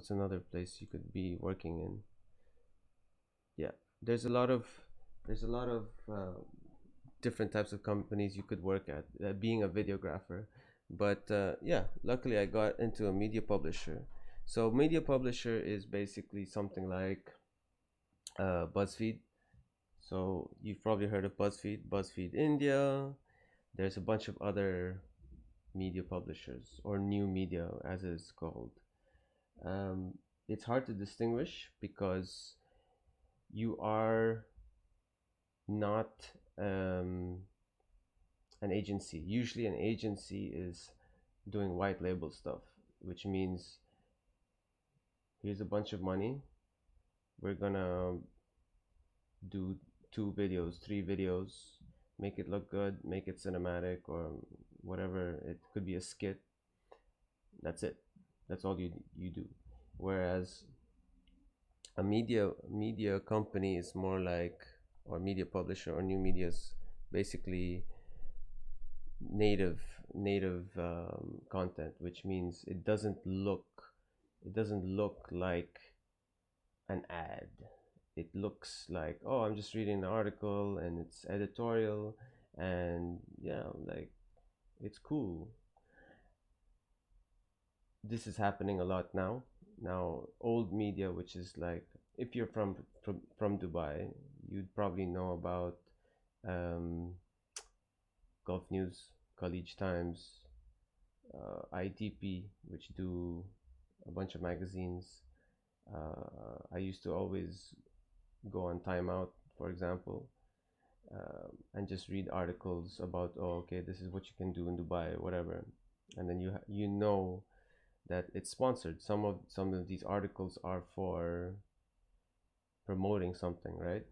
what's another place you could be working in? Yeah, there's a lot of there's a lot of different types of companies you could work at, being a videographer. But yeah, luckily I got into a media publisher. So media publisher is basically something like BuzzFeed. So you've probably heard of BuzzFeed, BuzzFeed India. There's a bunch of other media publishers, or new media as it's called. Um, it's hard to distinguish because you are not an agency. Usually, an agency is doing white label stuff, which means here's a bunch of money. We're gonna do 2 videos, 3 videos, make it look good, make it cinematic, or whatever. It could be a skit. That's it. That's all you do. Whereas a media company is more like, or media publisher or new media is basically native content, which means it doesn't look like an ad. It looks like, oh, I'm just reading an article and it's editorial, and yeah, like, it's cool. This is happening a lot now. Now, old media, which is like, if you're from Dubai, you'd probably know about um, Gulf News, College Times, IDP, which do a bunch of magazines. I used to always go on timeout, for example, and just read articles about, oh, okay, this is what you can do in Dubai, whatever, and then you know that it's sponsored. Some of these articles are for promoting something, right?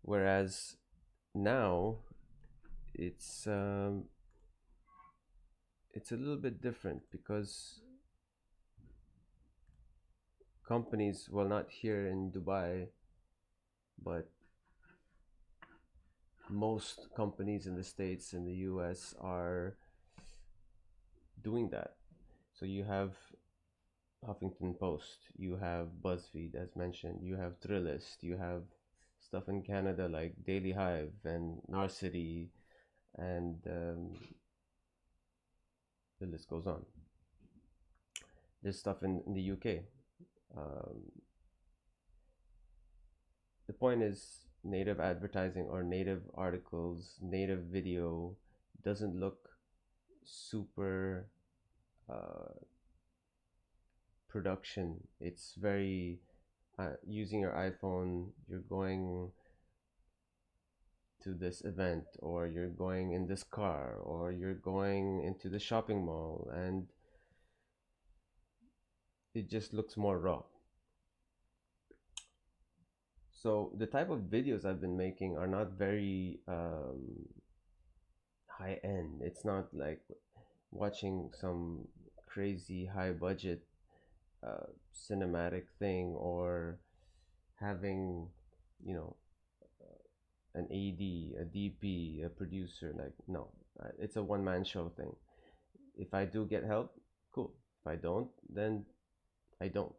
Whereas now it's um, it's a little bit different because companies, well, not here in Dubai, but most companies in the States and the US are doing that. So you have Huffington Post, you have BuzzFeed, as mentioned, you have Thrillist, you have stuff in Canada like Daily Hive and Narcity, and the list goes on. There's stuff in the UK. Um, the point is, native advertising or native articles, native video doesn't look super uh, production. It's very using your iPhone, you're going to this event, or you're going in this car, or you're going into the shopping mall, and it just looks more raw. So the type of videos I've been making are not very high end. It's not like watching some crazy high budget cinematic thing, or having, you know, an AD, a DP, a producer. Like, no, it's a one man show thing. If I do get help, cool. If I don't, then I don't.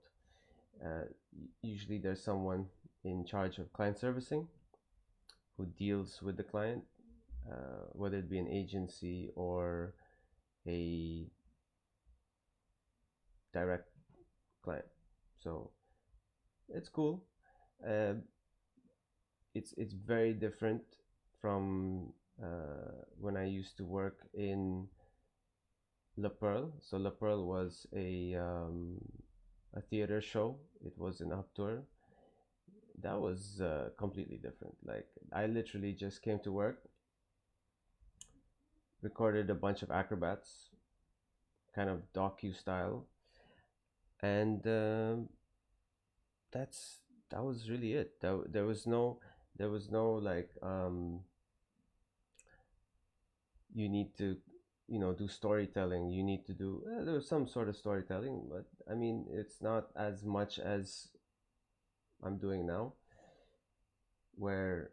Usually there's someone in charge of client servicing who deals with the client, whether it be an agency or a direct client. So it's cool. Uh, it's very different from when I used to work in La Pearl. So La Pearl was a theater show. It was an up tour. That was completely different. Like, I literally just came to work, recorded a bunch of acrobats, kind of docu style, and that's that was really it. There was no like, you need to, do storytelling. You need to do, there was some sort of storytelling, but I mean, it's not as much as I'm doing now, where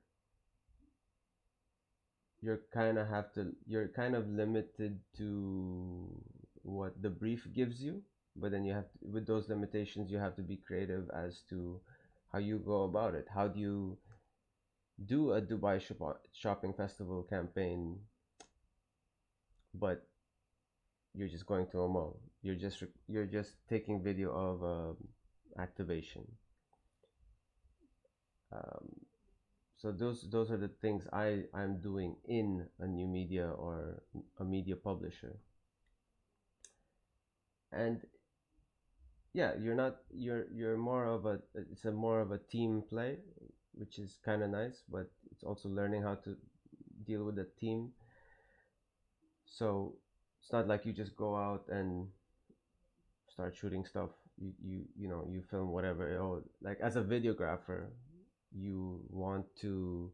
you're kind of limited to what the brief gives you. but then you have to, with those limitations, you have to be creative as to how you go about it. How do you do a shopping festival campaign, but you're just going to a mall. You're just taking video of activation. Um, so those are the things I'm doing in a new media or a media publisher. And yeah, you're more of a, it's a more of a team play, which is kind of nice, but it's also learning how to deal with a team. So it's not like you just go out and start shooting stuff. You film whatever. Oh, like as a videographer, you want to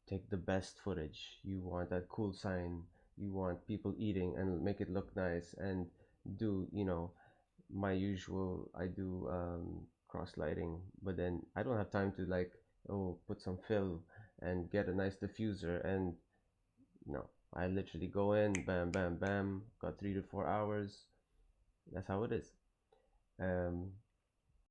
take the best footage. You want that cool sign. You want people eating and make it look nice, and do my usual. I do cross lighting, but then I don't have time to like, oh, put some fill and get a nice diffuser. And no, I literally go in, bam, bam, bam, got 3 to 4 hours. That's how it is.